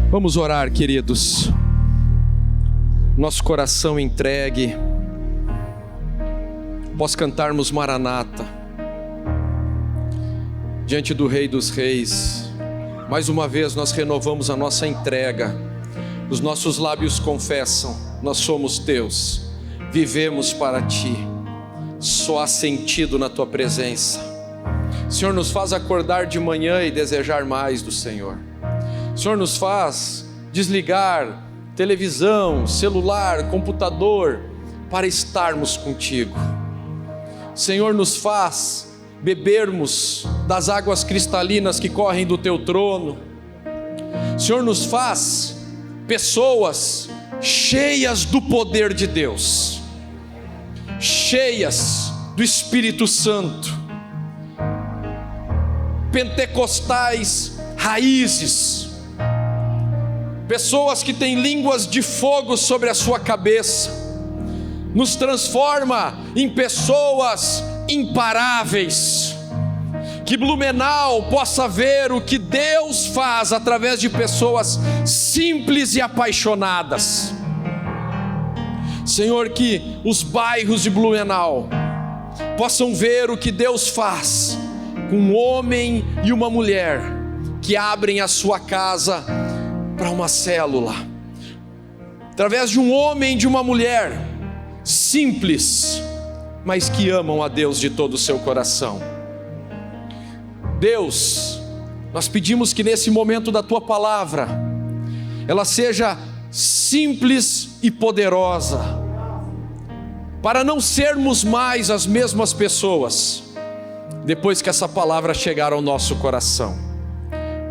Vamos orar, queridos. Nosso coração entregue, após cantarmos Maranata, diante do Rei dos Reis, mais uma vez nós renovamos a nossa entrega. Os nossos lábios confessam: nós somos teus, vivemos para ti, só há sentido na tua presença. Senhor, nos faz acordar de manhã e desejar mais do Senhor. Senhor, nos faz desligar televisão, celular, computador, para estarmos contigo. Senhor, nos faz bebermos das águas cristalinas que correm do teu trono. Senhor, nos faz pessoas cheias do poder de Deus, cheias do Espírito Santo, pentecostais raízes, pessoas que têm línguas de fogo sobre a sua cabeça. Nos transforma em pessoas imparáveis, que Blumenau possa ver o que Deus faz através de pessoas simples e apaixonadas. Senhor, que os bairros de Blumenau possam ver o que Deus faz com um homem e uma mulher que abrem a sua casa para uma célula, através de um homem e de uma mulher simples, mas que amam a Deus de todo o seu coração. Deus, nós pedimos que nesse momento da tua palavra, ela seja simples e poderosa, para não sermos mais as mesmas pessoas depois que essa palavra chegar ao nosso coração.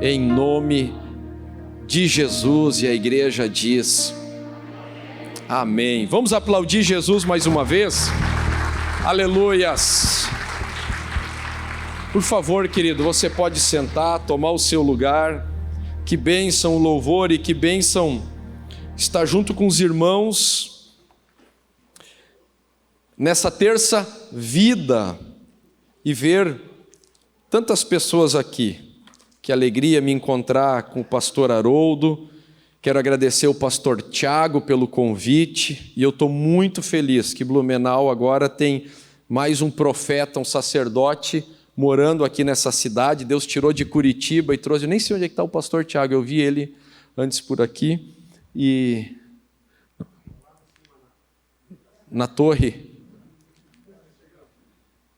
Em nome de Jesus, e a igreja diz amém. Vamos aplaudir Jesus mais uma vez? Aleluias. Por favor, querido, você pode sentar, tomar o seu lugar. Que bênção o louvor e que bênção estar junto com os irmãos nessa terça vida e ver tantas pessoas aqui. Que alegria me encontrar com o pastor Haroldo. Quero agradecer o pastor Tiago pelo convite, e eu estou muito feliz que Blumenau agora tem mais um profeta, um sacerdote morando aqui nessa cidade. Deus tirou de Curitiba e trouxe, eu nem sei onde é que está o pastor Tiago, eu vi ele antes por aqui, e na torre,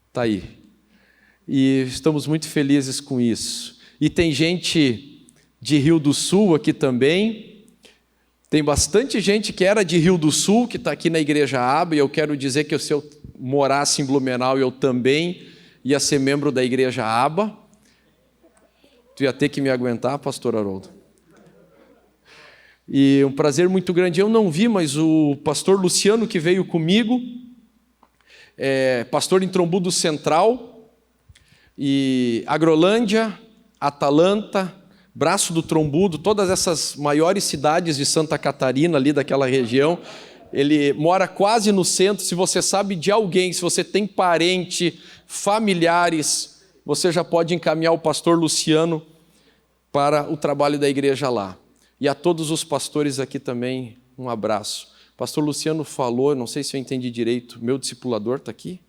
está aí, e estamos muito felizes com isso. E tem gente de Rio do Sul aqui também, tem bastante gente que era de Rio do Sul, que está aqui na Igreja Aba, e eu quero dizer que se eu morasse em Blumenau, eu também ia ser membro da Igreja Aba. Tu ia ter que me aguentar, pastor Haroldo. E um prazer muito grande, eu não vi, mas o pastor Luciano que veio comigo, pastor em Trombudo Central, e Agrolândia, Atalanta, Braço do Trombudo, todas essas maiores cidades de Santa Catarina, ali daquela região. Ele mora quase no centro. Se você sabe de alguém, se você tem parente, familiares, você já pode encaminhar o pastor Luciano para o trabalho da igreja lá. E a todos os pastores aqui também, um abraço. O pastor Luciano falou, não sei se eu entendi direito, meu discipulador está aqui?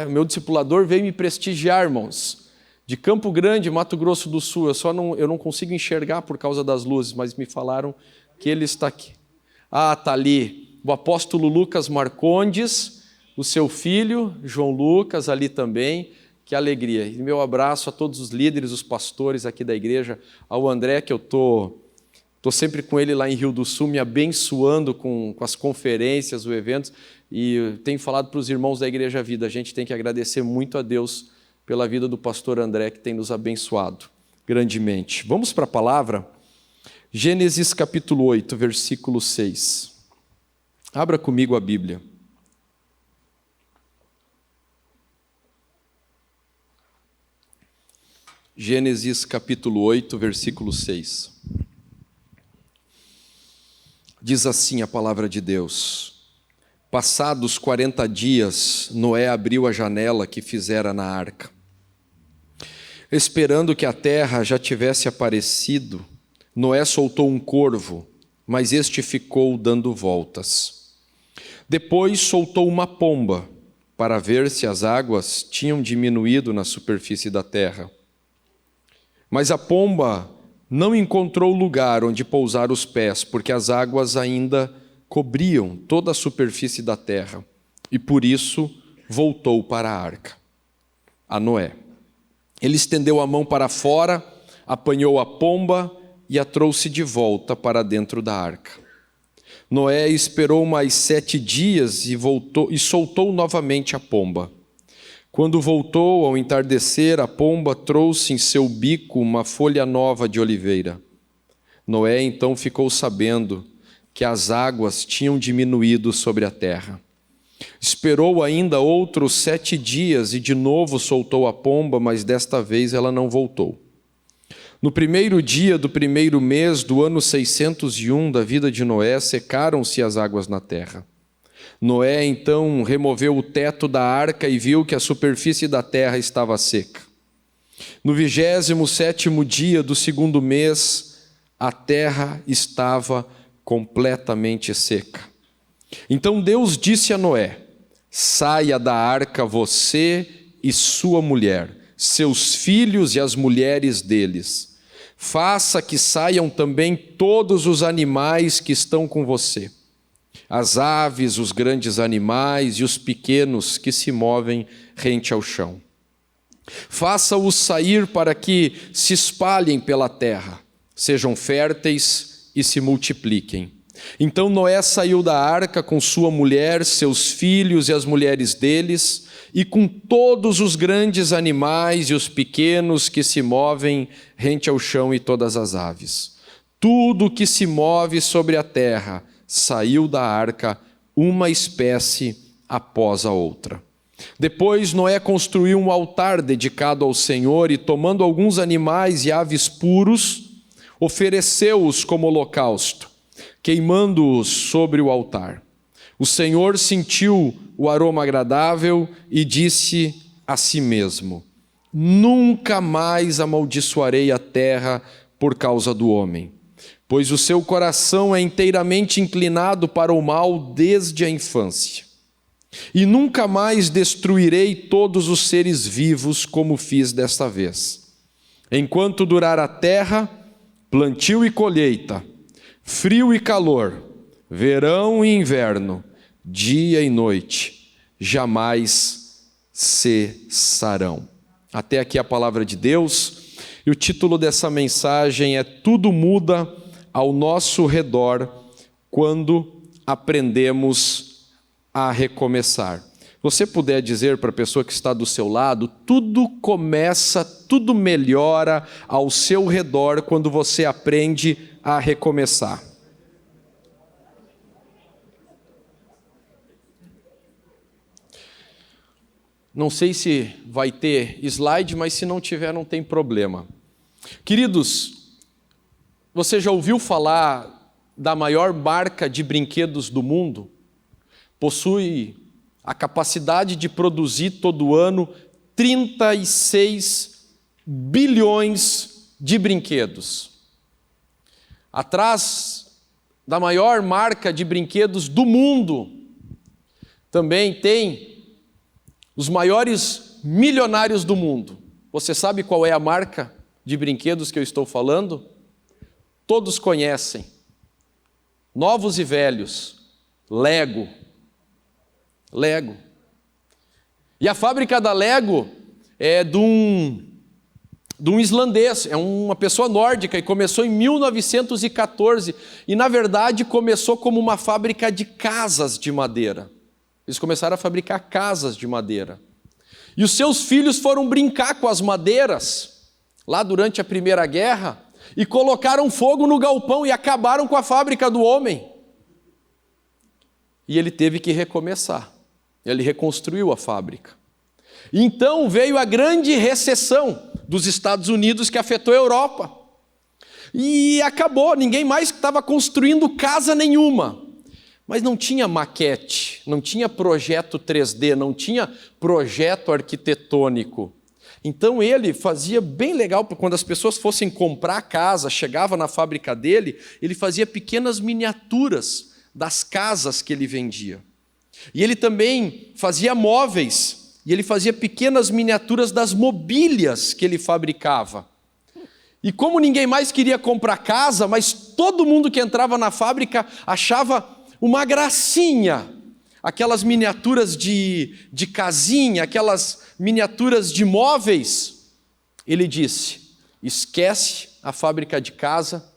Meu discipulador veio me prestigiar, irmãos, de Campo Grande, Mato Grosso do Sul. Eu não consigo enxergar por causa das luzes, mas me falaram que ele está aqui. Está ali o apóstolo Lucas Marcondes, o seu filho, João Lucas, ali também. Que alegria. E meu abraço a todos os líderes, os pastores aqui da igreja, ao André, que eu estou sempre com ele lá em Rio do Sul, me abençoando com as conferências, os eventos, e tenho falado para os irmãos da Igreja Vida, a gente tem que agradecer muito a Deus pela vida do pastor André, que tem nos abençoado grandemente. Vamos para a palavra? Gênesis capítulo 8, versículo 6. Abra comigo a Bíblia. Gênesis capítulo 8, versículo 6. Diz assim a palavra de Deus: Passados 40 dias, Noé abriu a janela que fizera na arca. Esperando que a terra já tivesse aparecido, Noé soltou um corvo, mas este ficou dando voltas. Depois soltou uma pomba, para ver se as águas tinham diminuído na superfície da terra. Mas a pomba não encontrou lugar onde pousar os pés, porque as águas ainda cobriam toda a superfície da terra, e por isso voltou para a arca, a Noé. Ele estendeu a mão para fora, apanhou a pomba e a trouxe de volta para dentro da arca. Noé esperou mais 7 dias e soltou novamente a pomba. Quando voltou ao entardecer, a pomba trouxe em seu bico uma folha nova de oliveira. Noé então ficou sabendo que as águas tinham diminuído sobre a terra. Esperou ainda outros 7 dias e de novo soltou a pomba, mas desta vez ela não voltou. No primeiro dia do primeiro mês do ano 601 da vida de Noé, secaram-se as águas na terra. Noé então removeu o teto da arca e viu que a superfície da terra estava seca. No 27º dia do segundo mês, a terra estava completamente seca. Então Deus disse a Noé: saia da arca você e sua mulher, seus filhos e as mulheres deles. Faça que saiam também todos os animais que estão com você, as aves, os grandes animais e os pequenos que se movem rente ao chão. Faça-os sair para que se espalhem pela terra, sejam férteis e se multipliquem. Então Noé saiu da arca com sua mulher, seus filhos e as mulheres deles, e com todos os grandes animais e os pequenos que se movem rente ao chão e todas as aves. Tudo que se move sobre a terra saiu da arca, uma espécie após a outra. Depois Noé construiu um altar dedicado ao Senhor e, tomando alguns animais e aves puros, ofereceu-os como holocausto, queimando-os sobre o altar. O Senhor sentiu o aroma agradável e disse a si mesmo: nunca mais amaldiçoarei a terra por causa do homem, pois o seu coração é inteiramente inclinado para o mal desde a infância. E nunca mais destruirei todos os seres vivos como fiz desta vez. Enquanto durar a terra, plantio e colheita, frio e calor, verão e inverno, dia e noite, jamais cessarão. Até aqui a palavra de Deus, e o título dessa mensagem é: tudo muda ao nosso redor quando aprendemos a recomeçar. Você puder dizer para a pessoa que está do seu lado: tudo começa, tudo melhora ao seu redor quando você aprende a recomeçar. Não sei se vai ter slide, mas se não tiver, não tem problema. Queridos, você já ouviu falar da maior marca de brinquedos do mundo? Possui a capacidade de produzir todo ano 36 bilhões de brinquedos. Atrás da maior marca de brinquedos do mundo, também tem os maiores milionários do mundo. Você sabe qual é a marca de brinquedos que eu estou falando? Todos conhecem. Novos e velhos. Lego. Lego. E a fábrica da Lego é de um islandês, é uma pessoa nórdica, e começou em 1914. E, na verdade, começou como uma fábrica de casas de madeira. Eles começaram a fabricar casas de madeira. E os seus filhos foram brincar com as madeiras, lá durante a Primeira Guerra, e colocaram fogo no galpão e acabaram com a fábrica do homem. E ele teve que recomeçar. Ele reconstruiu a fábrica. E então veio a grande recessão dos Estados Unidos que afetou a Europa. E acabou, ninguém mais estava construindo casa nenhuma. Mas não tinha maquete, não tinha projeto 3D, não tinha projeto arquitetônico. Então ele fazia bem legal, quando as pessoas fossem comprar a casa, chegava na fábrica dele, ele fazia pequenas miniaturas das casas que ele vendia. E ele também fazia móveis, e ele fazia pequenas miniaturas das mobílias que ele fabricava. E como ninguém mais queria comprar casa, mas todo mundo que entrava na fábrica achava uma gracinha, aquelas miniaturas de casinha, aquelas miniaturas de móveis, ele disse: esquece a fábrica de casa,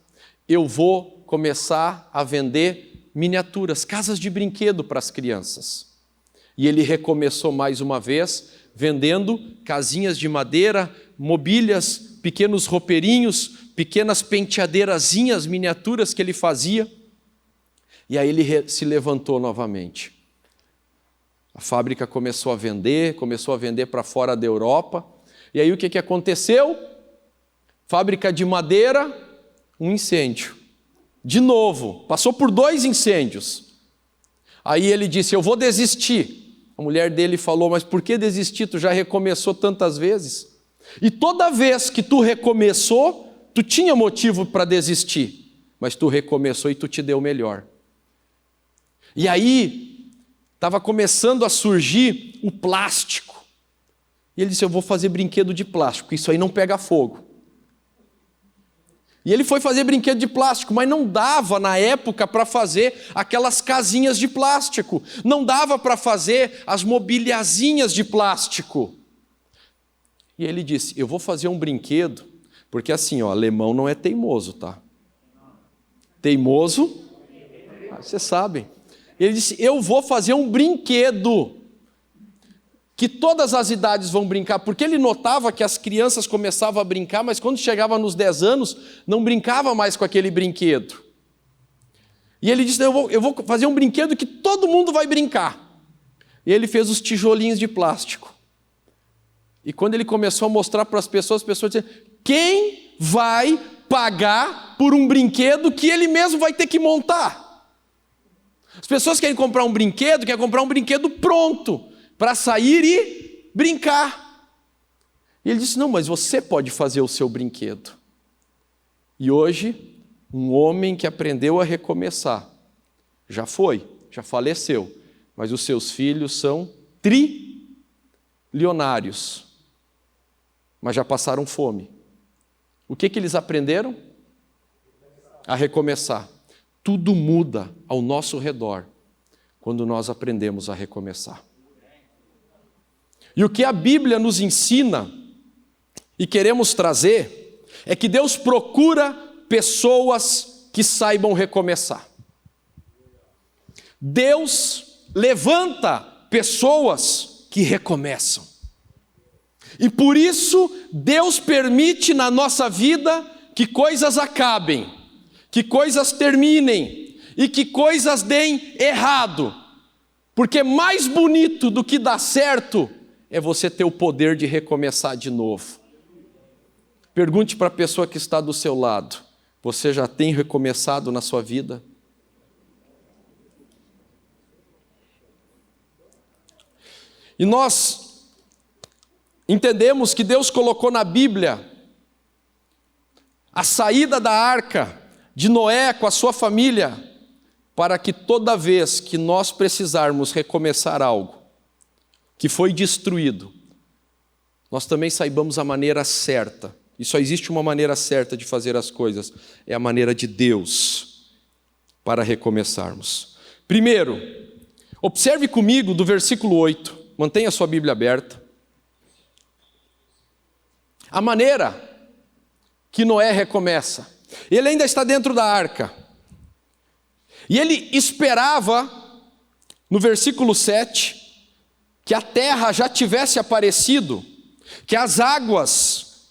eu vou começar a vender miniaturas, casas de brinquedo para as crianças. E ele recomeçou mais uma vez, vendendo casinhas de madeira, mobílias, pequenos roupeirinhos, pequenas penteadeirazinhas, miniaturas que ele fazia. E aí ele se levantou novamente. A fábrica começou a vender para fora da Europa. E aí o que aconteceu? Fábrica de madeira, um incêndio. De novo, passou por 2 incêndios. Aí ele disse: eu vou desistir. A mulher dele falou: mas por que desistir? Tu já recomeçou tantas vezes. E toda vez que tu recomeçou, tu tinha motivo para desistir. Mas tu recomeçou e tu te deu melhor. E aí estava começando a surgir o plástico. E ele disse: eu vou fazer brinquedo de plástico, isso aí não pega fogo. E ele foi fazer brinquedo de plástico, mas não dava na época para fazer aquelas casinhas de plástico. Não dava para fazer as mobiliazinhas de plástico. E ele disse: eu vou fazer um brinquedo, porque assim, alemão não é teimoso, tá? Teimoso, vocês sabem. Ele disse: eu vou fazer um brinquedo que todas as idades vão brincar, porque ele notava que as crianças começavam a brincar, mas quando chegava nos 10 anos, não brincava mais com aquele brinquedo. E ele disse: eu vou fazer um brinquedo que todo mundo vai brincar. E ele fez os tijolinhos de plástico. E quando ele começou a mostrar para as pessoas diziam: quem vai pagar por um brinquedo que ele mesmo vai ter que montar? As pessoas querem comprar um brinquedo pronto, para sair e brincar. E ele disse: não, mas você pode fazer o seu brinquedo. E hoje, um homem que aprendeu a recomeçar, já faleceu, mas os seus filhos são trilionários, mas já passaram fome. O que eles aprenderam? A recomeçar. Tudo muda ao nosso redor quando nós aprendemos a recomeçar. E o que a Bíblia nos ensina e queremos trazer é que Deus procura pessoas que saibam recomeçar. Deus levanta pessoas que recomeçam. E por isso Deus permite na nossa vida que coisas acabem, que coisas terminem e que coisas deem errado. Porque mais bonito do que dar certo é você ter o poder de recomeçar de novo. Pergunte para a pessoa que está do seu lado: você já tem recomeçado na sua vida? E nós entendemos que Deus colocou na Bíblia a saída da arca de Noé com a sua família, para que toda vez que nós precisarmos recomeçar algo que foi destruído, nós também saibamos a maneira certa. E só existe uma maneira certa de fazer as coisas, é a maneira de Deus para recomeçarmos. Primeiro, observe comigo do versículo 8, mantenha a sua Bíblia aberta. A maneira que Noé recomeça. Ele ainda está dentro da arca. E ele esperava, no versículo 7, que a terra já tivesse aparecido, que as águas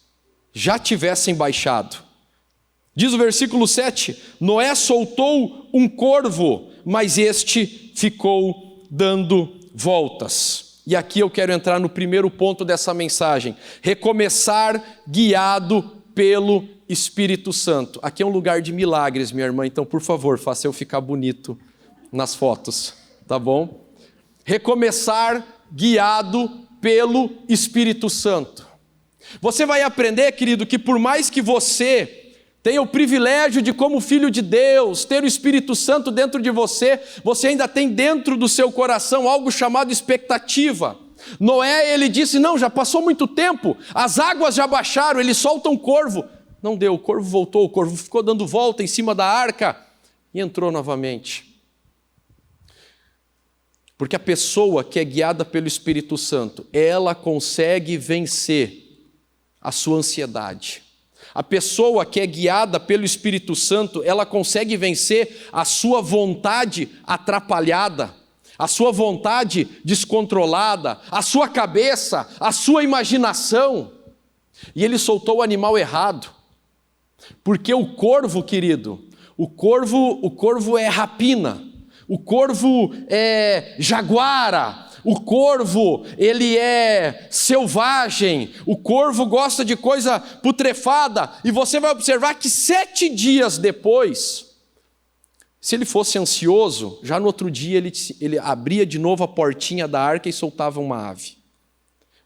já tivessem baixado. Diz o versículo 7, Noé soltou um corvo, mas este ficou dando voltas. E aqui eu quero entrar no primeiro ponto dessa mensagem: recomeçar guiado pelo Espírito Santo. Aqui é um lugar de milagres, minha irmã, então por favor, faça eu ficar bonito nas fotos, tá bom? Recomeçar guiado pelo Espírito Santo. Você vai aprender, querido, que por mais que você tenha o privilégio de, como filho de Deus, ter o Espírito Santo dentro de você, você ainda tem dentro do seu coração algo chamado expectativa. Noé, ele disse, não, já passou muito tempo, as águas já baixaram, ele solta um corvo. Não deu, o corvo voltou, o corvo ficou dando volta em cima da arca e entrou novamente. Porque a pessoa que é guiada pelo Espírito Santo, ela consegue vencer a sua ansiedade. A pessoa que é guiada pelo Espírito Santo, ela consegue vencer a sua vontade atrapalhada, a sua vontade descontrolada, a sua cabeça, a sua imaginação. E ele soltou o animal errado. Porque o corvo, querido, o corvo é rapina, o corvo é jaguara, o corvo, ele é selvagem, o corvo gosta de coisa putrefada, e você vai observar que 7 dias depois, se ele fosse ansioso, já no outro dia ele abria de novo a portinha da arca e soltava uma ave.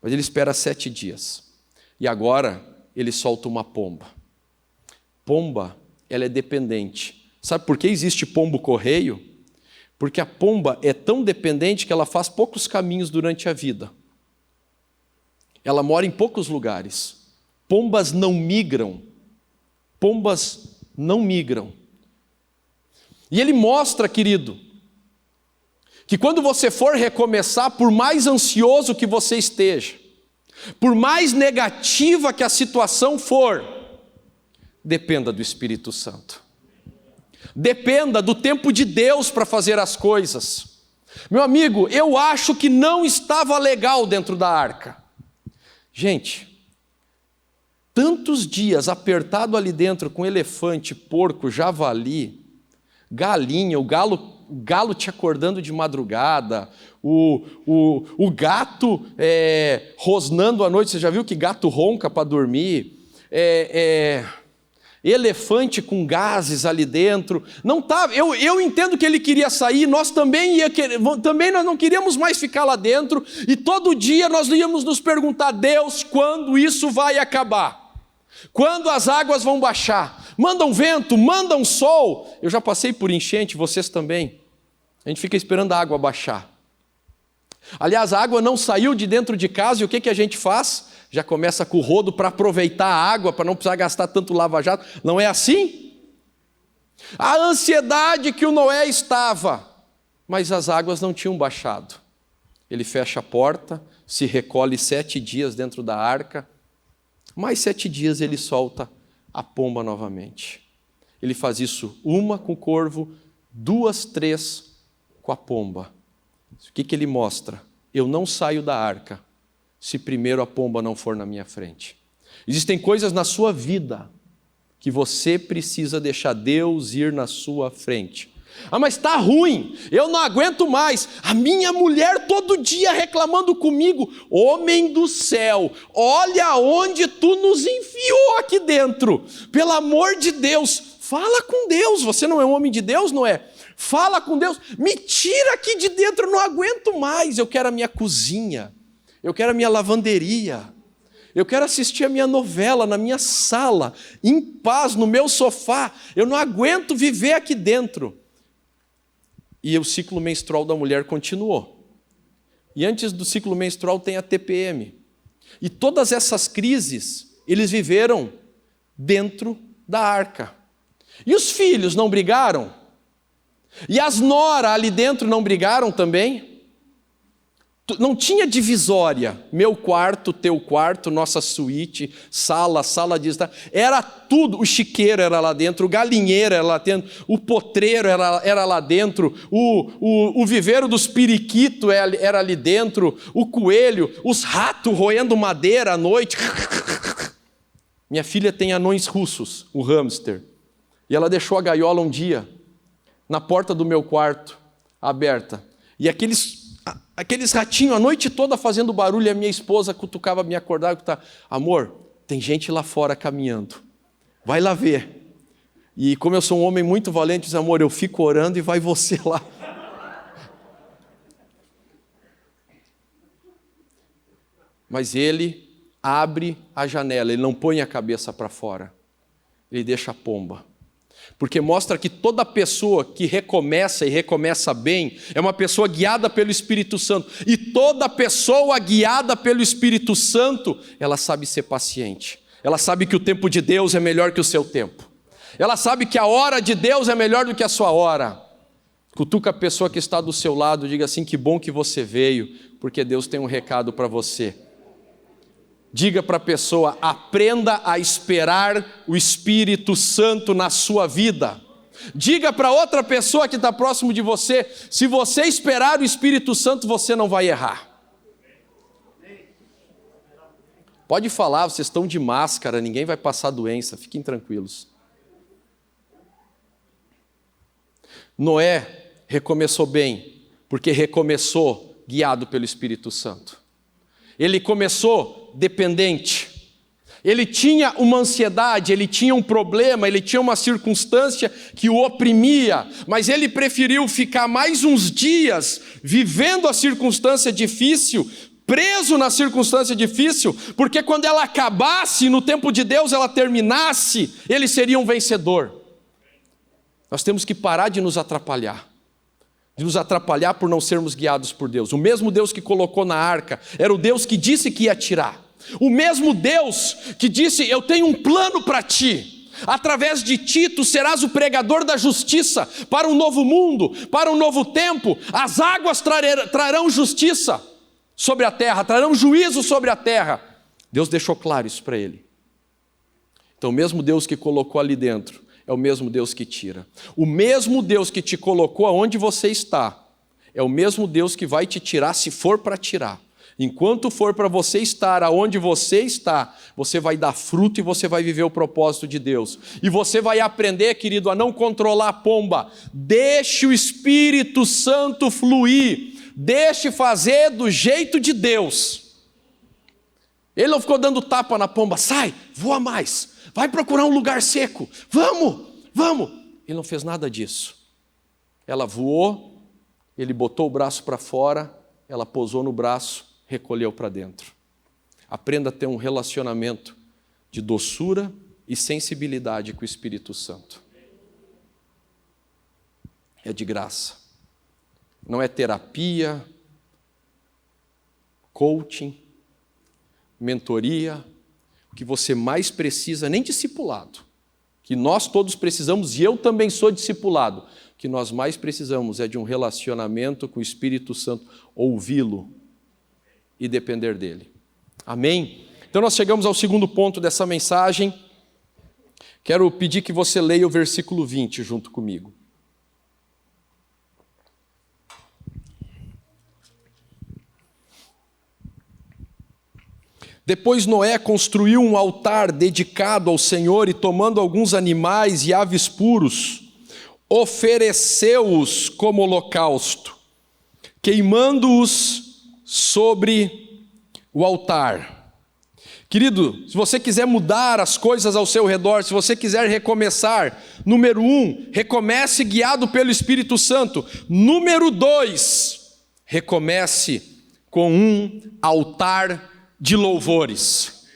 Mas ele espera 7 dias. E agora ele solta uma pomba. Pomba, ela é dependente. Sabe por que existe pombo-correio? Porque a pomba é tão dependente que ela faz poucos caminhos durante a vida. Ela mora em poucos lugares. Pombas não migram. Pombas não migram. E ele mostra, querido, que quando você for recomeçar, por mais ansioso que você esteja, por mais negativa que a situação for, dependa do Espírito Santo. Dependa do tempo de Deus para fazer as coisas. Meu amigo, eu acho que não estava legal dentro da arca. Gente, tantos dias apertado ali dentro com elefante, porco, javali, galinha, o galo te acordando de madrugada, o gato rosnando à noite. Você já viu que gato ronca para dormir? Elefante com gases ali dentro. Não tá, eu entendo que ele queria sair, nós também nós não queríamos mais ficar lá dentro, e todo dia nós íamos nos perguntar, Deus, quando isso vai acabar? Quando as águas vão baixar? Manda um vento, manda um sol. Eu já passei por enchente, vocês também. A gente fica esperando a água baixar. Aliás, a água não saiu de dentro de casa, e o que a gente faz? Já começa com o rodo para aproveitar a água, para não precisar gastar tanto lava-jato. Não é assim? A ansiedade que o Noé estava, mas as águas não tinham baixado. Ele fecha a porta, se recolhe 7 dias dentro da arca, mais 7 dias ele solta a pomba novamente. Ele faz isso 1 com o corvo, 2, 3 com a pomba. O que ele mostra? Eu não saio da arca se primeiro a pomba não for na minha frente. Existem coisas na sua vida que você precisa deixar Deus ir na sua frente. Ah, mas está ruim, eu não aguento mais, a minha mulher todo dia reclamando comigo. Homem do céu, olha onde tu nos enfiou aqui dentro, pelo amor de Deus, fala com Deus. Você não é um homem de Deus, não é? Fala com Deus, me tira aqui de dentro, eu não aguento mais, eu quero a minha cozinha, eu quero a minha lavanderia, eu quero assistir a minha novela na minha sala, em paz, no meu sofá, eu não aguento viver aqui dentro. E o ciclo menstrual da mulher continuou. E antes do ciclo menstrual tem a TPM. E todas essas crises, eles viveram dentro da arca. E os filhos não brigaram? E as noras ali dentro não brigaram também? Não tinha divisória, meu quarto, teu quarto, nossa suíte, sala de estar. Era tudo, o chiqueiro era lá dentro, o galinheiro era lá dentro, o potreiro era lá dentro, o viveiro dos periquitos era ali dentro, o coelho, os ratos roendo madeira à noite. Minha filha tem anões russos, o hamster, e ela deixou a gaiola um dia na porta do meu quarto, aberta, e aqueles ratinhos a noite toda fazendo barulho, e a minha esposa cutucava, me acordava e cutucava, amor, tem gente lá fora caminhando, vai lá ver. E como eu sou um homem muito valente, diz, amor, eu fico orando e vai você lá. Mas ele abre a janela, ele não põe a cabeça para fora, ele deixa a pomba. Porque mostra que toda pessoa que recomeça e recomeça bem é uma pessoa guiada pelo Espírito Santo. E toda pessoa guiada pelo Espírito Santo, ela sabe ser paciente. Ela sabe que o tempo de Deus é melhor que o seu tempo. Ela sabe que a hora de Deus é melhor do que a sua hora. Cutuca a pessoa que está do seu lado, diga assim: que bom que você veio, porque Deus tem um recado para você. Diga para a pessoa: aprenda a esperar o Espírito Santo na sua vida. Diga para outra pessoa que está próximo de você: se você esperar o Espírito Santo, você não vai errar. Pode falar, vocês estão de máscara, ninguém vai passar doença, fiquem tranquilos. Noé recomeçou bem, porque recomeçou guiado pelo Espírito Santo. Ele começou dependente. Ele tinha uma ansiedade, ele tinha um problema, ele tinha uma circunstância que o oprimia, mas ele preferiu ficar mais uns dias vivendo a circunstância difícil, preso na circunstância difícil, porque quando ela acabasse, no tempo de Deus ela terminasse, ele seria um vencedor. Nós temos que parar de nos atrapalhar por não sermos guiados por Deus. O mesmo Deus que colocou na arca era o Deus que disse que ia tirar. O mesmo Deus que disse: eu tenho um plano para ti. Através de ti, tu serás o pregador da justiça para um novo mundo, para um novo tempo. As águas trarão justiça sobre a terra, trarão juízo sobre a terra. Deus deixou claro isso para ele. Então o mesmo Deus que colocou ali dentro é o mesmo Deus que tira. O mesmo Deus que te colocou aonde você está é o mesmo Deus que vai te tirar se for para tirar. Enquanto for para você estar aonde você está, você vai dar fruto e você vai viver o propósito de Deus. E você vai aprender, querido, a não controlar a pomba. Deixe o Espírito Santo fluir. Deixe fazer do jeito de Deus. Ele não ficou dando tapa na pomba: sai, voa mais, vai procurar um lugar seco, vamos. Ele não fez nada disso. Ela voou, ele botou o braço para fora, ela pousou no braço, recolheu para dentro. Aprenda a ter um relacionamento de doçura e sensibilidade com o Espírito Santo. É de graça. Não é terapia, coaching, mentoria. O que você mais precisa, nem discipulado, que nós todos precisamos, e eu também sou discipulado. O que nós mais precisamos é de um relacionamento com o Espírito Santo, ouvi-lo e depender dele. Amém? Então nós chegamos ao segundo ponto dessa mensagem. Quero pedir que você leia o versículo 20 junto comigo. Depois Noé construiu um altar dedicado ao Senhor e, tomando alguns animais e aves puros, ofereceu-os como holocausto, queimando-os sobre o altar. Querido, se você quiser mudar as coisas ao seu redor, se você quiser recomeçar, número 1, recomece guiado pelo Espírito Santo. Número 2, recomece com um altar de louvores.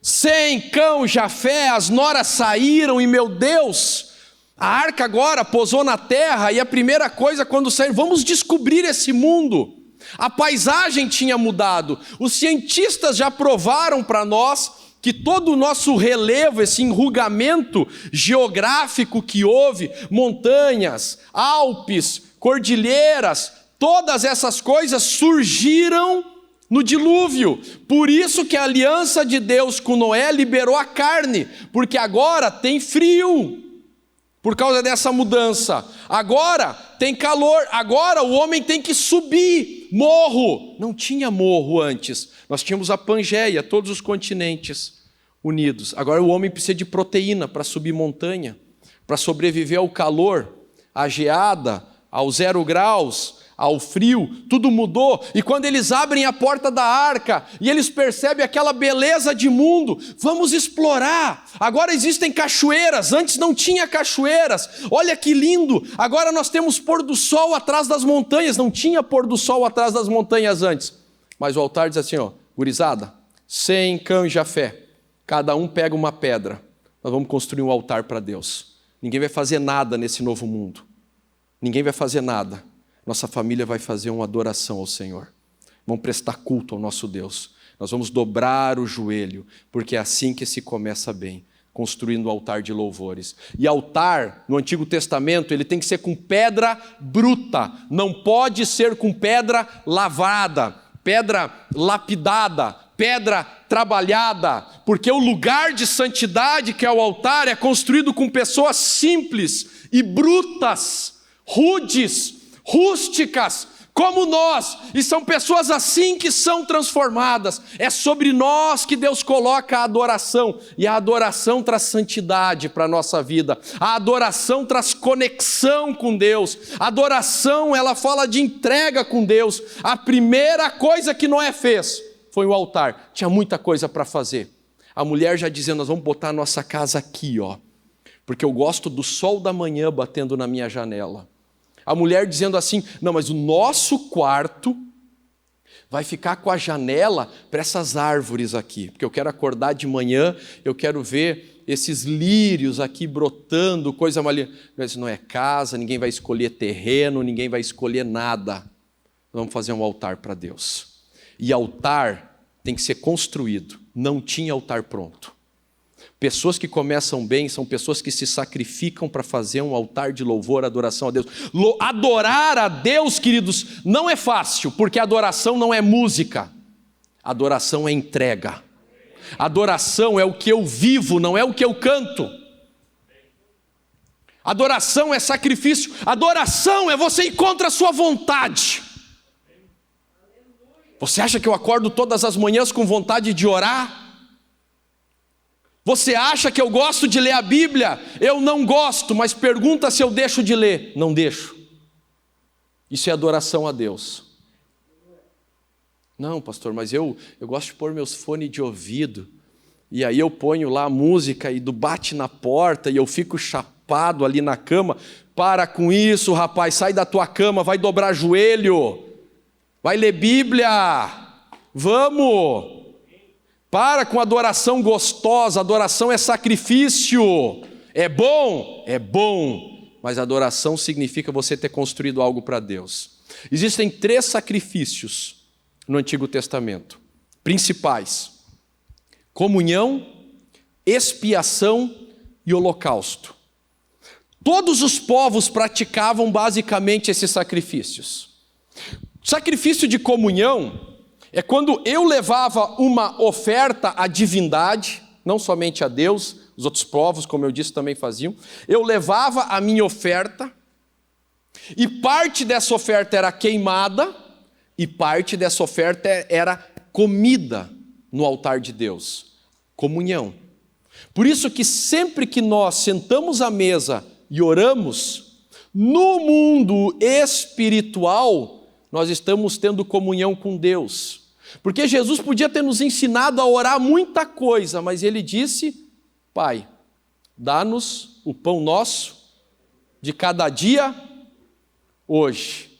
Sem Cão, Jafé, as noras saíram e, meu Deus, a arca agora pousou na terra e a primeira coisa quando saíram: vamos descobrir esse mundo. A paisagem tinha mudado. Os cientistas já provaram para nós que todo o nosso relevo, esse enrugamento geográfico que houve, montanhas, Alpes, cordilheiras, todas essas coisas surgiram no dilúvio. Por isso que a aliança de Deus com Noé liberou a carne, porque agora tem frio, por causa dessa mudança. Agora tem calor, agora o homem tem que subir morro. Não tinha morro antes, nós tínhamos a Pangeia, todos os continentes unidos. Agora o homem precisa de proteína para subir montanha, para sobreviver ao calor, à geada, aos 0 graus, ao frio. Tudo mudou. E quando eles abrem a porta da arca e eles percebem aquela beleza de mundo, vamos explorar. Agora existem cachoeiras, antes não tinha cachoeiras. Olha que lindo, agora nós temos pôr do sol atrás das montanhas. Não tinha pôr do sol atrás das montanhas antes. Mas o altar diz assim: ó, gurizada, Sem, Cã e Jafé, cada um pega uma pedra. Nós vamos construir um altar para Deus. Ninguém vai fazer nada nesse novo mundo. Ninguém vai fazer nada. Nossa família vai fazer uma adoração ao Senhor. Vamos prestar culto ao nosso Deus. Nós vamos dobrar o joelho, porque é assim que se começa bem, construindo o altar de louvores. E altar, no Antigo Testamento, ele tem que ser com pedra bruta, não pode ser com pedra lavrada, pedra lapidada, pedra trabalhada, porque o lugar de santidade, que é o altar, é construído com pessoas simples e brutas, rudes, rústicas, como nós, e são pessoas assim que são transformadas. É sobre nós que Deus coloca a adoração, e a adoração traz santidade para a nossa vida, a adoração traz conexão com Deus, a adoração, ela fala de entrega com Deus. A primeira coisa que Noé fez foi o altar. Tinha muita coisa para fazer. A mulher já dizendo, nós vamos botar a nossa casa aqui, ó, porque eu gosto do sol da manhã batendo na minha janela. A mulher dizendo assim, não, mas o nosso quarto vai ficar com a janela para essas árvores aqui, porque eu quero acordar de manhã, eu quero ver esses lírios aqui brotando, coisa maligna. Mas não é casa, ninguém vai escolher terreno, ninguém vai escolher nada. Vamos fazer um altar para Deus. E altar tem que ser construído, não tinha altar pronto. Pessoas que começam bem são pessoas que se sacrificam para fazer um altar de louvor, adoração a Deus. Adorar a Deus, queridos, não é fácil, porque adoração não é música. Adoração é entrega. Adoração é o que eu vivo, não é o que eu canto. Adoração é sacrifício. Adoração é você ir contra a sua vontade. Você acha que eu acordo todas as manhãs com vontade de orar? Você acha que eu gosto de ler a Bíblia? Eu não gosto, mas pergunta se eu deixo de ler. Não deixo. Isso é adoração a Deus. Não, pastor, mas eu gosto de pôr meus fones de ouvido, e aí eu ponho lá a música e do bate na porta, e eu fico chapado ali na cama. Para com isso, rapaz, sai da tua cama, vai dobrar joelho, vai ler Bíblia, vamos. Para com adoração gostosa, adoração é sacrifício. É bom, mas adoração significa você ter construído algo para Deus. Existem 3 sacrifícios no Antigo Testamento, principais: comunhão, expiação e holocausto. Todos os povos praticavam basicamente esses sacrifícios. Sacrifício de comunhão é quando eu levava uma oferta à divindade, não somente a Deus, os outros povos, como eu disse, também faziam. Eu levava a minha oferta, e parte dessa oferta era queimada, e parte dessa oferta era comida no altar de Deus. Comunhão. Por isso que sempre que nós sentamos à mesa e oramos, no mundo espiritual, nós estamos tendo comunhão com Deus. Porque Jesus podia ter nos ensinado a orar muita coisa, mas ele disse: Pai, dá-nos o pão nosso de cada dia hoje.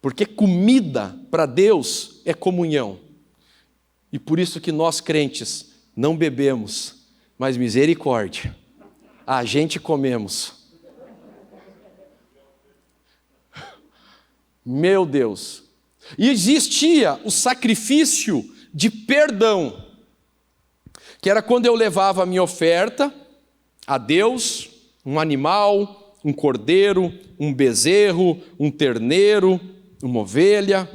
Porque comida para Deus é comunhão. E por isso que nós crentes não bebemos, mas misericórdia, a gente comemos. Meu Deus. E existia o sacrifício de perdão, que era quando eu levava a minha oferta a Deus, um animal, um cordeiro, um bezerro, um terneiro, uma ovelha,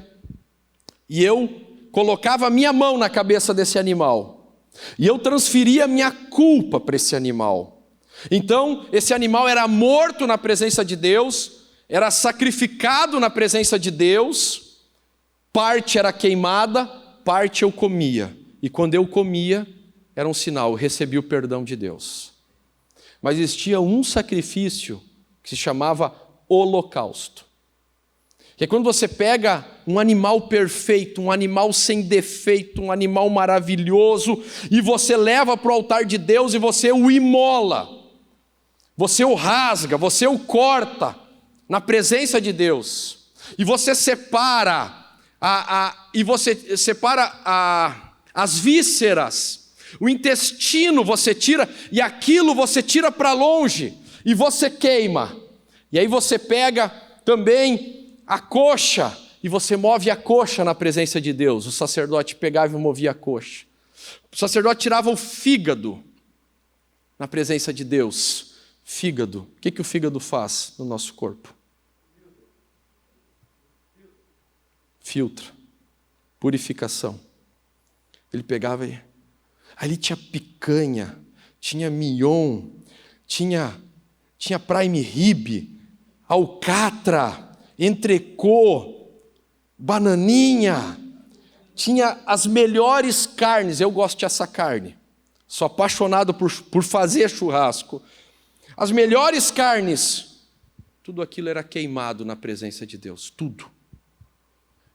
e eu colocava a minha mão na cabeça desse animal, e eu transferia a minha culpa para esse animal. Então, esse animal era morto na presença de Deus, era sacrificado na presença de Deus, parte era queimada, parte eu comia. E quando eu comia, era um sinal, eu recebi o perdão de Deus. Mas existia um sacrifício que se chamava holocausto. Que é quando você pega um animal perfeito, um animal sem defeito, um animal maravilhoso, e você leva para o altar de Deus e você o imola. Você o rasga, você o corta na presença de Deus. E você separa as vísceras, o intestino você tira, e aquilo você tira para longe, e você queima. E aí você pega também a coxa, e você move a coxa na presença de Deus. O sacerdote pegava e movia a coxa. O sacerdote tirava o fígado na presença de Deus. Fígado. O que o fígado faz no nosso corpo? Filtra. Purificação. Ele pegava e... ali tinha picanha, tinha mignon, tinha prime rib, alcatra, entrecô, bananinha, tinha as melhores carnes. Eu gosto dessa carne, sou apaixonado por fazer churrasco. As melhores carnes, tudo aquilo era queimado na presença de Deus, tudo.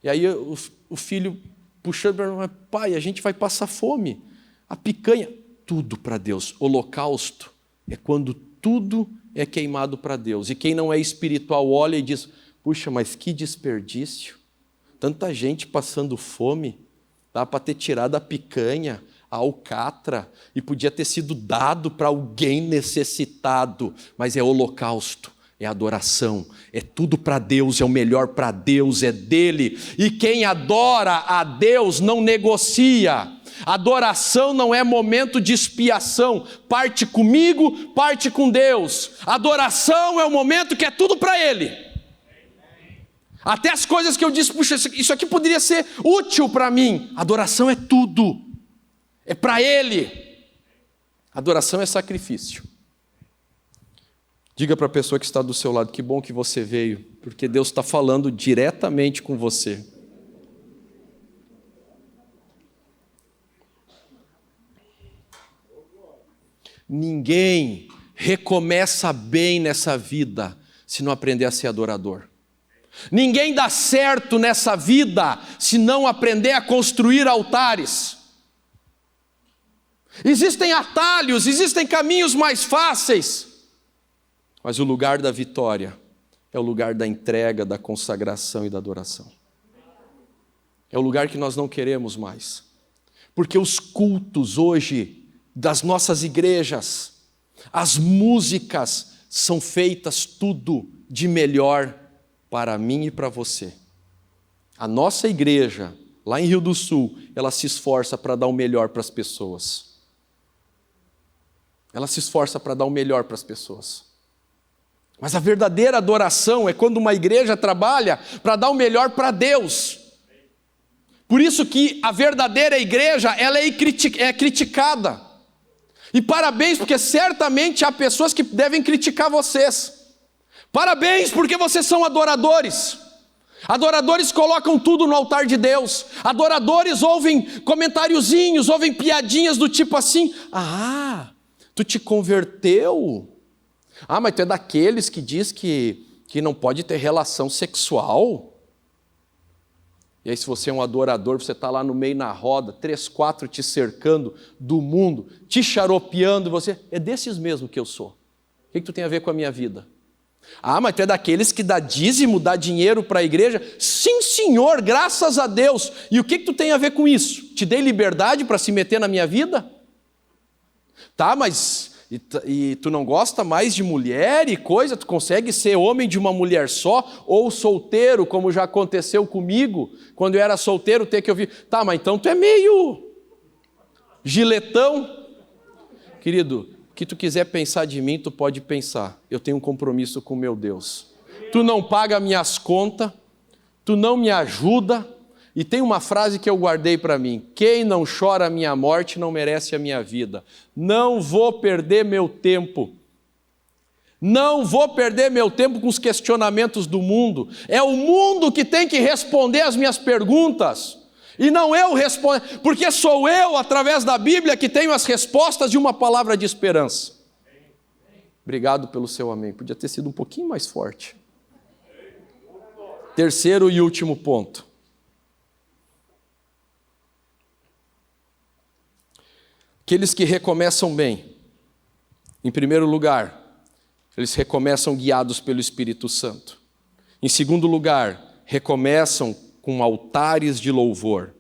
E aí o filho puxando para mim, pai, a gente vai passar fome. A picanha, tudo para Deus. Holocausto é quando tudo é queimado para Deus. E quem não é espiritual olha e diz, puxa, mas que desperdício. Tanta gente passando fome, dá para ter tirado a picanha, a alcatra, e podia ter sido dado para alguém necessitado, mas é holocausto, é adoração, é tudo para Deus, é o melhor para Deus, é dele. E quem adora a Deus não negocia. Adoração não é momento de expiação, parte comigo, parte com Deus. Adoração é o momento que é tudo para Ele. Até as coisas que eu disse, puxa, isso aqui poderia ser útil para mim. Adoração é tudo, é para Ele. Adoração é sacrifício. Diga para a pessoa que está do seu lado, que bom que você veio, porque Deus está falando diretamente com você. Ninguém recomeça bem nessa vida se não aprender a ser adorador. Ninguém dá certo nessa vida se não aprender a construir altares. Existem atalhos, existem caminhos mais fáceis, mas o lugar da vitória é o lugar da entrega, da consagração e da adoração. É o lugar que nós não queremos mais. Porque os cultos hoje das nossas igrejas, as músicas são feitas tudo de melhor para mim e para você. A nossa igreja, lá em Rio do Sul, ela se esforça para dar o melhor para as pessoas. Ela se esforça para dar o melhor para as pessoas. Mas a verdadeira adoração é quando uma igreja trabalha para dar o melhor para Deus. Por isso que a verdadeira igreja, ela é criticada. E parabéns, porque certamente há pessoas que devem criticar vocês. Parabéns, porque vocês são adoradores. Adoradores colocam tudo no altar de Deus. Adoradores ouvem comentáriozinhos, ouvem piadinhas do tipo assim, tu te converteu? Mas tu é daqueles que diz que não pode ter relação sexual? E aí se você é um adorador, você está lá no meio na roda, 3, 4 te cercando do mundo, te xaropeando, e você, é desses mesmo que eu sou. O que tu tem a ver com a minha vida? Mas tu é daqueles que dá dízimo, dá dinheiro para a igreja? Sim, senhor, graças a Deus. E o que tu tem a ver com isso? Te dei liberdade para se meter na minha vida? Tá, mas... E tu não gosta mais de mulher e coisa? Tu consegue ser homem de uma mulher só? Ou solteiro, como já aconteceu comigo, quando eu era solteiro, ter que ouvir... Tá, mas então tu é meio... giletão? Querido, o que tu quiser pensar de mim, tu pode pensar. Eu tenho um compromisso com meu Deus. Tu não paga minhas contas, tu não me ajuda. E tem uma frase que eu guardei para mim. Quem não chora a minha morte não merece a minha vida. Não vou perder meu tempo. Não vou perder meu tempo com os questionamentos do mundo. É o mundo que tem que responder as minhas perguntas. E não eu responder, porque sou eu, através da Bíblia, que tenho as respostas de uma palavra de esperança. Obrigado pelo seu amém. Podia ter sido um pouquinho mais forte. Terceiro e último ponto. Aqueles que recomeçam bem, em primeiro lugar, eles recomeçam guiados pelo Espírito Santo. Em segundo lugar, recomeçam com altares de louvor.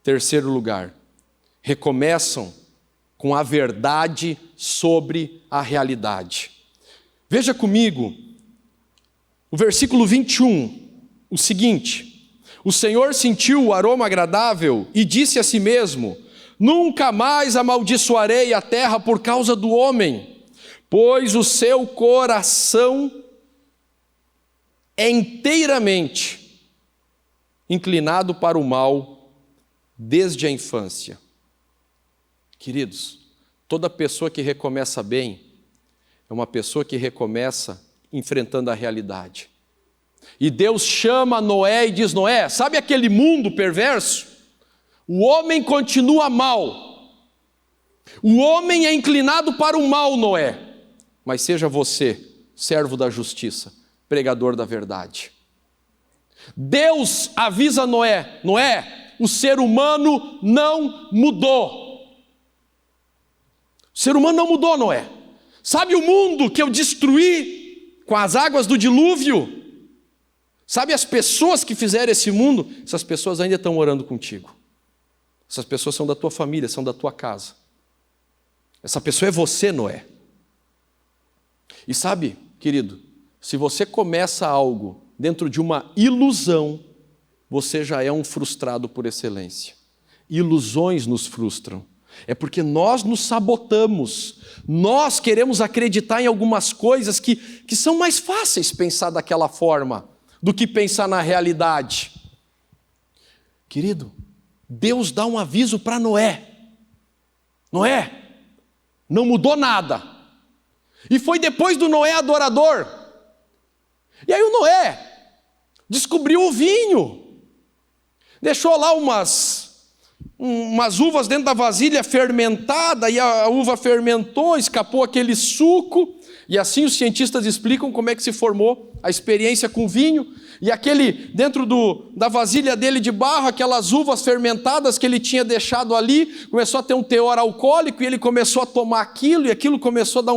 Terceiro lugar, recomeçam com a verdade sobre a realidade. Veja comigo o versículo 21, o seguinte: o Senhor sentiu o aroma agradável e disse a si mesmo: nunca mais amaldiçoarei a terra por causa do homem, pois o seu coração é inteiramente inclinado para o mal desde a infância. Queridos, toda pessoa que recomeça bem é uma pessoa que recomeça enfrentando a realidade. E Deus chama Noé e diz: Noé, sabe aquele mundo perverso? O homem continua mal. O homem é inclinado para o mal, Noé. Mas seja você, servo da justiça, pregador da verdade. Deus avisa Noé: Noé, o ser humano não mudou. O ser humano não mudou, Noé. Sabe o mundo que eu destruí com as águas do dilúvio? Sabe as pessoas que fizeram esse mundo? Essas pessoas ainda estão orando contigo. Essas pessoas são da tua família, são da tua casa. Essa pessoa é você, Noé. E sabe, querido, se você começa algo dentro de uma ilusão, você já é um frustrado por excelência. Ilusões nos frustram. É porque nós nos sabotamos. Nós queremos acreditar em algumas coisas que são mais fáceis pensar daquela forma do que pensar na realidade. Querido, Deus dá um aviso para Noé. Noé, não mudou nada. E foi depois do Noé adorador. E aí o Noé descobriu o vinho. Deixou lá umas uvas dentro da vasilha fermentada, e a uva fermentou, escapou aquele suco, e assim os cientistas explicam como é que se formou a experiência com vinho, e aquele, dentro da vasilha dele de barro, aquelas uvas fermentadas que ele tinha deixado ali, começou a ter um teor alcoólico, e ele começou a tomar aquilo, e aquilo começou a dar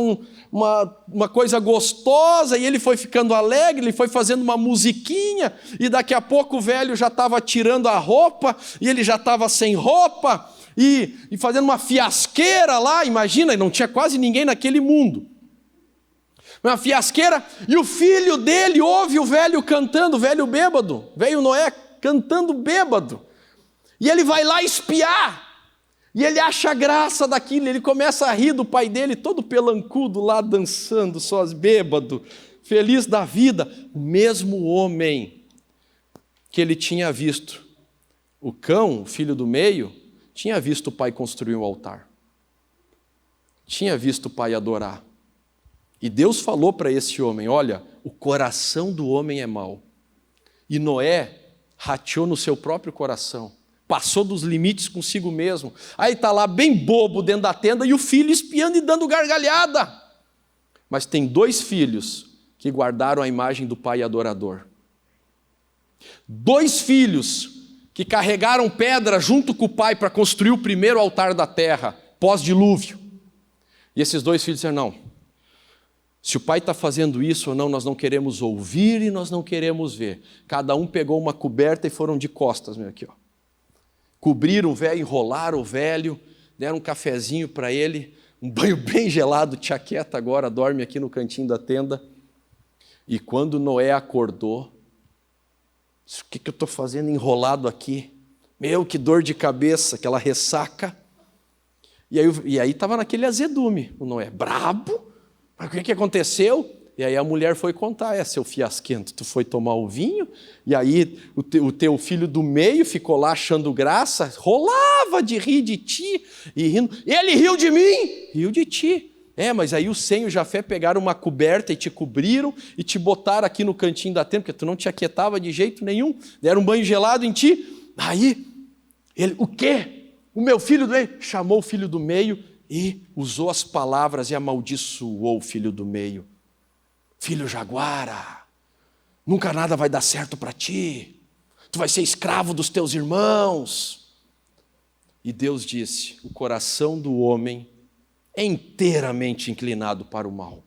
uma coisa gostosa, e ele foi ficando alegre, ele foi fazendo uma musiquinha, e daqui a pouco o velho já estava tirando a roupa, e ele já estava sem roupa, e fazendo uma fiasqueira lá, imagina, não tinha quase ninguém naquele mundo. Uma fiasqueira, e o filho dele ouve o velho cantando, o velho bêbado, veio Noé cantando bêbado, e ele vai lá espiar, e ele acha graça daquilo, ele começa a rir do pai dele, todo pelancudo lá dançando, só bêbado, feliz da vida. O mesmo homem que ele tinha visto, o cão, o filho do meio, tinha visto o pai construir um altar, tinha visto o pai adorar. E Deus falou para esse homem: olha, o coração do homem é mau. E Noé rateou no seu próprio coração, passou dos limites consigo mesmo. Aí está lá bem bobo dentro da tenda, e o filho espiando e dando gargalhada. Mas tem 2 filhos que guardaram a imagem do pai adorador. 2 filhos que carregaram pedra junto com o pai para construir o primeiro altar da terra, pós-dilúvio. E esses 2 filhos disseram: não, se o pai está fazendo isso ou não, nós não queremos ouvir e nós não queremos ver. Cada um pegou uma coberta e foram de costas, meu, aqui, ó. Cobriram o velho, enrolaram o velho, deram um cafezinho para ele, um banho bem gelado, tia quieta agora, dorme aqui no cantinho da tenda. E quando Noé acordou, disse: o que eu estou fazendo enrolado aqui? Meu, que dor de cabeça, aquela ressaca. E aí estava naquele azedume, o Noé, brabo. Mas o que aconteceu? E aí a mulher foi contar: seu fiasquento, tu foi tomar o vinho, e aí o teu filho do meio ficou lá achando graça, rolava de rir de ti, e rindo. Ele riu de mim, riu de ti. Mas aí o Sem e o Jafé pegaram uma coberta e te cobriram, e te botaram aqui no cantinho da tenda, porque tu não te aquietava de jeito nenhum, deram um banho gelado em ti. Aí, ele: o quê? O meu filho do meio? Chamou o filho do meio, e usou as palavras e amaldiçoou o filho do meio. Filho jaguara, nunca nada vai dar certo para ti. Tu vai ser escravo dos teus irmãos. E Deus disse: o coração do homem é inteiramente inclinado para o mal.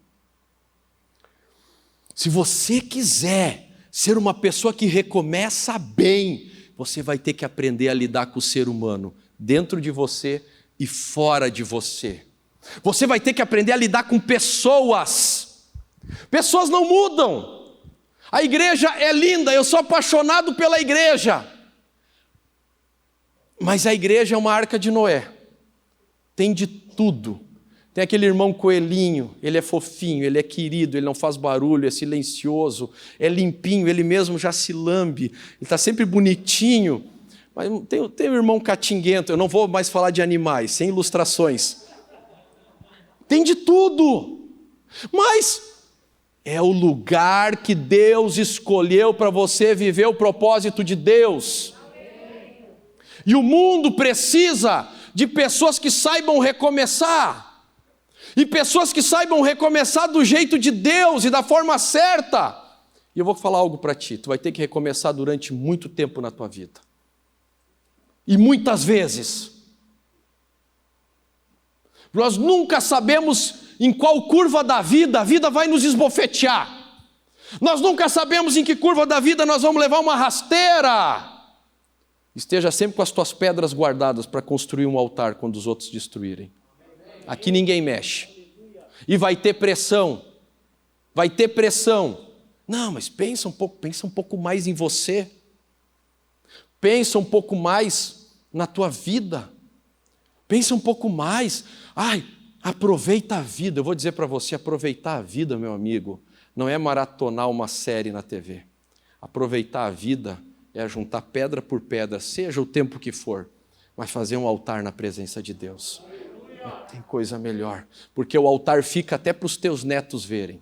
Se você quiser ser uma pessoa que recomeça bem, você vai ter que aprender a lidar com o ser humano dentro de você e fora de você. Você vai ter que aprender a lidar com pessoas. Pessoas não mudam. A igreja é linda, eu sou apaixonado pela igreja. Mas a igreja é uma arca de Noé. Tem de tudo. Tem aquele irmão coelhinho, ele é fofinho, ele é querido, ele não faz barulho, é silencioso, é limpinho, ele mesmo já se lambe, ele está sempre bonitinho. Mas tem um irmão catinguento, eu não vou mais falar de animais, sem ilustrações. Tem de tudo. Mas é o lugar que Deus escolheu para você viver o propósito de Deus. E o mundo precisa de pessoas que saibam recomeçar. E pessoas que saibam recomeçar do jeito de Deus e da forma certa. E eu vou falar algo para ti. Tu vai ter que recomeçar durante muito tempo na tua vida. E muitas vezes. Nós nunca sabemos em qual curva da vida a vida vai nos esbofetear. Nós nunca sabemos em que curva da vida nós vamos levar uma rasteira. Esteja sempre com as tuas pedras guardadas para construir um altar quando os outros destruírem. Aqui ninguém mexe. E vai ter pressão. Vai ter pressão. Não, mas pensa um pouco mais em você. Pensa um pouco mais na tua vida. Pensa um pouco mais. Aproveita a vida. Eu vou dizer para você, aproveitar a vida, meu amigo, não é maratonar uma série na TV. Aproveitar a vida é juntar pedra por pedra, seja o tempo que for, mas fazer um altar na presença de Deus. Não tem coisa melhor, porque o altar fica até para os teus netos verem.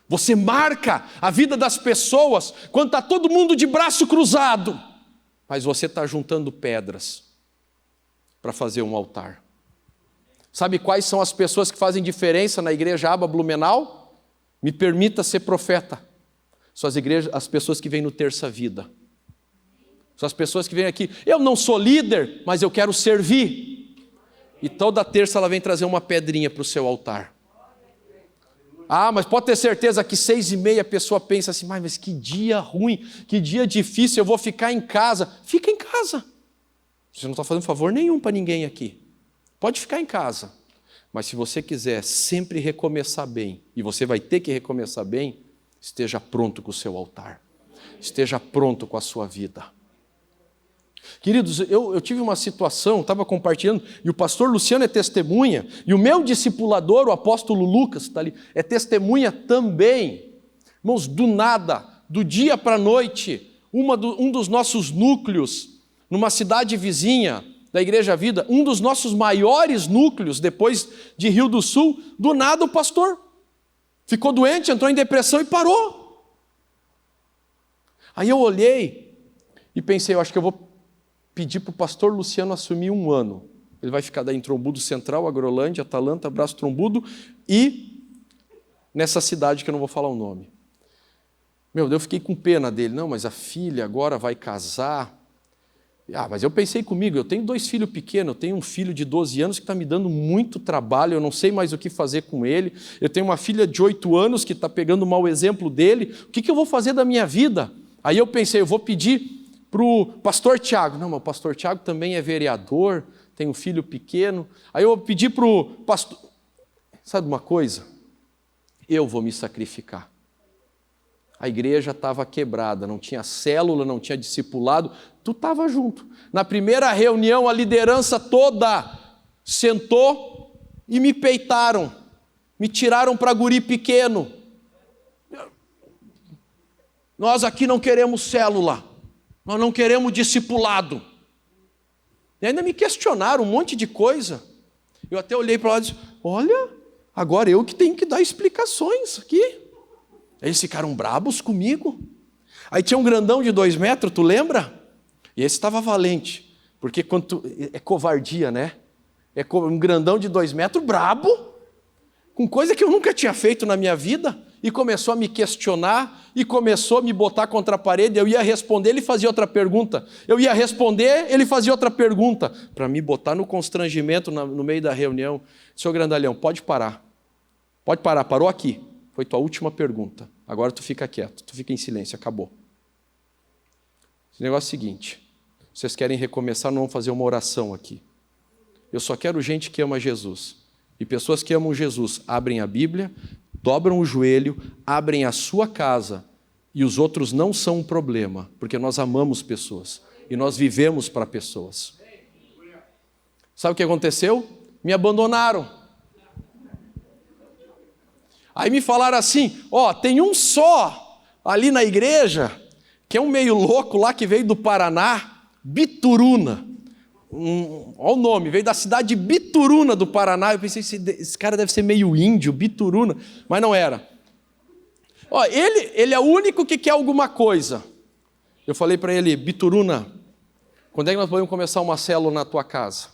Você marca a vida das pessoas quando está todo mundo de braço cruzado, mas você está juntando pedras para fazer um altar. Sabe quais são as pessoas que fazem diferença na igreja Aba Blumenau? Me permita ser profeta. São as pessoas que vêm no Terça Vida. São as pessoas que vêm aqui. Eu não sou líder, mas eu quero servir. E toda terça ela vem trazer uma pedrinha para o seu altar. Mas pode ter certeza que 6h30 a pessoa pensa assim, mas que dia ruim, que dia difícil, eu vou ficar em casa. Fica em casa. Você não está fazendo favor nenhum para ninguém aqui. Pode ficar em casa. Mas se você quiser sempre recomeçar bem, e você vai ter que recomeçar bem, esteja pronto com o seu altar. Esteja pronto com a sua vida. Queridos, eu tive uma situação, estava compartilhando, e o pastor Luciano é testemunha, e o meu discipulador, o apóstolo Lucas, está ali, é testemunha também. Irmãos, do nada, do dia para a noite, um dos nossos núcleos, numa cidade vizinha da Igreja Vida, um dos nossos maiores núcleos, depois de Rio do Sul, do nada o pastor ficou doente, entrou em depressão e parou. Aí eu olhei e pensei, eu acho que eu vou pedir para o pastor Luciano assumir 1 ano. Ele vai ficar daí em Trombudo Central, Agrolândia, Atalanta, Braço Trombudo e nessa cidade que eu não vou falar o nome. Eu fiquei com pena dele. Não, mas a filha agora vai casar. Mas eu pensei comigo, eu tenho 2 filhos pequenos, eu tenho um filho de 12 anos que está me dando muito trabalho, eu não sei mais o que fazer com ele, eu tenho uma filha de 8 anos que está pegando o mau exemplo dele, o que eu vou fazer da minha vida? Aí eu pensei, eu vou pedir para o pastor Tiago. Não, mas o pastor Tiago também é vereador, tem um filho pequeno. Aí eu vou pedir para o pastor... Sabe uma coisa? Eu vou me sacrificar. A igreja estava quebrada, não tinha célula, não tinha discipulado, tu estava junto. Na primeira reunião, a liderança toda sentou e me peitaram, me tiraram para guri pequeno. Nós aqui não queremos célula, nós não queremos discipulado. E ainda me questionaram um monte de coisa. Eu até olhei para lá e disse, olha, agora eu que tenho que dar explicações aqui. Eles ficaram brabos comigo. Aí tinha um grandão de 2 metros, tu lembra? E esse estava valente, porque é covardia, né? É um grandão de 2 metros, brabo, com coisa que eu nunca tinha feito na minha vida, e começou a me questionar, e começou a me botar contra a parede, eu ia responder, ele fazia outra pergunta. Eu ia responder, ele fazia outra pergunta, para me botar no constrangimento no meio da reunião. Senhor grandalhão, pode parar. Pode parar, parou aqui. Foi tua última pergunta. Agora tu fica quieto, tu fica em silêncio, acabou. Esse negócio é o seguinte, Vocês querem recomeçar, não vamos fazer uma oração aqui. Eu só quero gente que ama Jesus. E pessoas que amam Jesus abrem a Bíblia, dobram o joelho, abrem a sua casa, e os outros não são um problema, porque nós amamos pessoas e nós vivemos para pessoas. Sabe o que aconteceu? Me abandonaram. Aí me falaram assim, tem um só ali na igreja, que é um meio louco lá que veio do Paraná, Bituruna. Olha o nome, veio da cidade de Bituruna do Paraná. Eu pensei, esse cara deve ser meio índio, Bituruna, mas não era. Ele é o único que quer alguma coisa. Eu falei para ele, Bituruna, quando é que nós podemos começar uma célula na tua casa?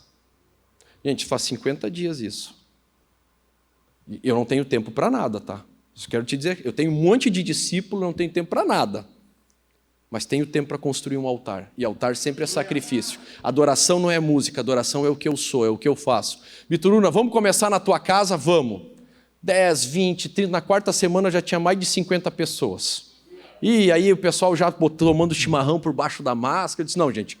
Gente, faz 50 dias isso. Eu não tenho tempo para nada, tá? Isso quero te dizer, eu tenho um monte de discípulos, não tenho tempo para nada. Mas tenho tempo para construir um altar. E altar sempre é sacrifício. Adoração não é música, adoração é o que eu sou, é o que eu faço. Bituruna, vamos começar na tua casa? Vamos. 10, 20, 30, na quarta semana já tinha mais de 50 pessoas. E aí o pessoal já tomando chimarrão por baixo da máscara. Eu disse, não, gente,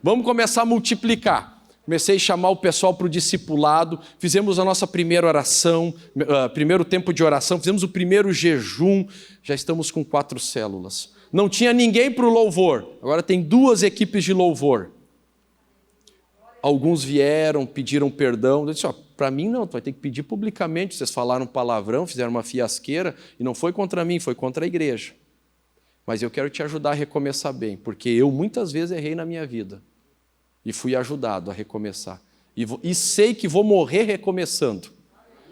vamos começar a multiplicar. Comecei a chamar o pessoal para o discipulado, fizemos a nossa primeira oração, primeiro tempo de oração, fizemos o primeiro jejum, já estamos com 4 células. Não tinha ninguém para o louvor, agora tem 2 equipes de louvor. Alguns vieram, pediram perdão, eu disse, para mim não, tu vai ter que pedir publicamente, vocês falaram palavrão, fizeram uma fiasqueira, e não foi contra mim, foi contra a igreja. Mas eu quero te ajudar a recomeçar bem, porque eu muitas vezes errei na minha vida. E fui ajudado a recomeçar. E sei que vou morrer recomeçando.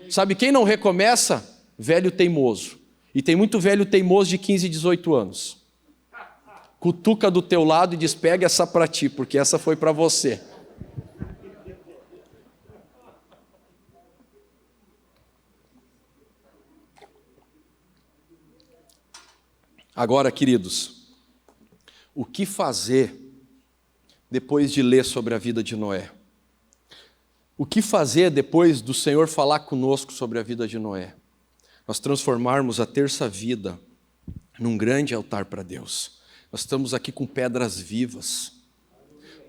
Sabe quem não recomeça? Velho teimoso. E tem muito velho teimoso de 15, 18 anos. Cutuca do teu lado e diz, pega essa para ti, porque essa foi para você. Agora, queridos, o que fazer depois de ler sobre a vida de Noé? O que fazer depois do Senhor falar conosco sobre a vida de Noé? Nós transformarmos a terça vida num grande altar para Deus. Nós estamos aqui com pedras vivas.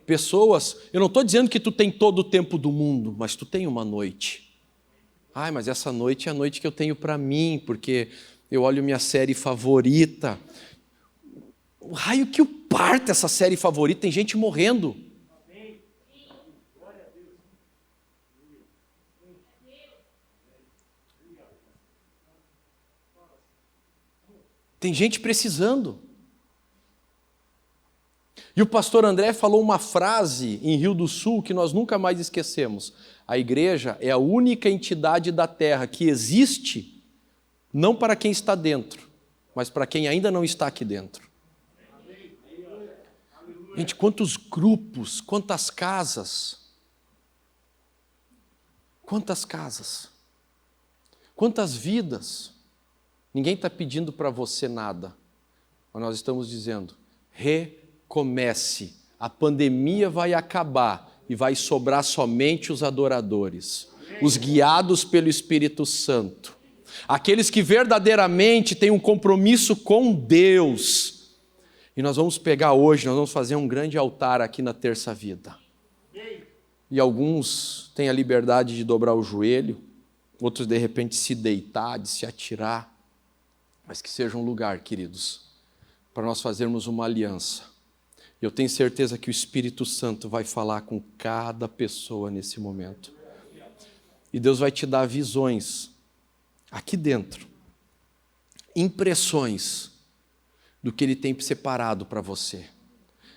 Pessoas, eu não estou dizendo que tu tem todo o tempo do mundo, mas tu tem uma noite. Mas essa noite é a noite que eu tenho para mim, porque eu olho minha série favorita. O raio que o parta essa série favorita, tem gente morrendo. Tem gente precisando. E o pastor André falou uma frase em Rio do Sul que nós nunca mais esquecemos. A igreja é a única entidade da terra que existe não para quem está dentro, mas para quem ainda não está aqui dentro. Gente, quantos grupos, quantas casas, quantas vidas. Ninguém está pedindo para você nada, mas nós estamos dizendo, recomece, a pandemia vai acabar e vai sobrar somente os adoradores, os guiados pelo Espírito Santo, aqueles que verdadeiramente têm um compromisso com Deus. E nós vamos pegar hoje, nós vamos fazer um grande altar aqui na Terça Vida. E alguns têm a liberdade de dobrar o joelho, outros de repente se deitar, de se atirar. Mas que seja um lugar, queridos, para nós fazermos uma aliança. Eu tenho certeza que o Espírito Santo vai falar com cada pessoa nesse momento. E Deus vai te dar visões aqui dentro, impressões do que Ele tem separado para você.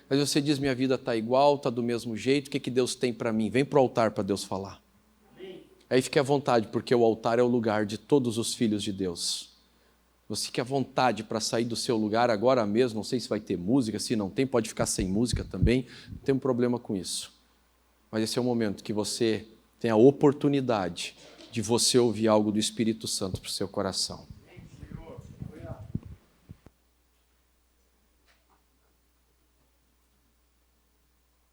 Mas você diz, minha vida está igual, está do mesmo jeito, o que Deus tem para mim? Vem para o altar para Deus falar. Aí fique à vontade, porque o altar é o lugar de todos os filhos de Deus. Você fique à vontade para sair do seu lugar agora mesmo, não sei se vai ter música, se não tem, pode ficar sem música também, não tem um problema com isso. Mas esse é o momento que você tem a oportunidade de você ouvir algo do Espírito Santo para o seu coração.